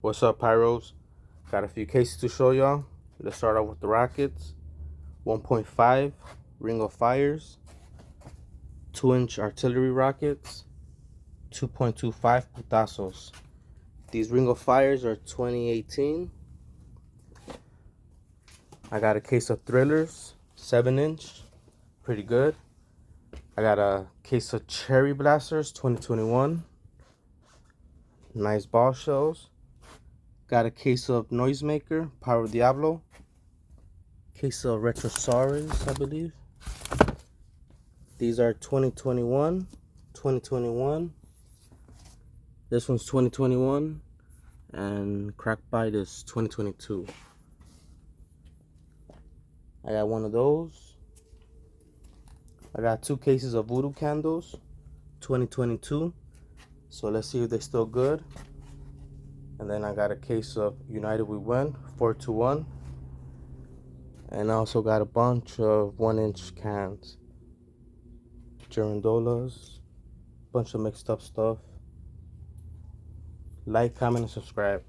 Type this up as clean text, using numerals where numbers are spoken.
What's up, Pyros? Got a few cases to show y'all. Let's start off with the rockets. 1.5 Ring of Fires, 2-inch artillery rockets, 2.25 putazos. These Ring of Fires are 2018. I got a case of thrillers, 7-inch, pretty good. I got a case of cherry blasters, 2021. Nice ball shells. Got a case of Noisemaker, Power Diablo. Case of Retrosaurus, I believe. These are 2021. This one's 2021. And Crackbite is 2022. I got one of those. I got 2 cases of Voodoo Candles, 2022. So let's see if they're still good. And then I got a case of United We Win, 421. And I also got a bunch of 1-inch cans. Girandolas, bunch of mixed up stuff. Like, comment, and subscribe.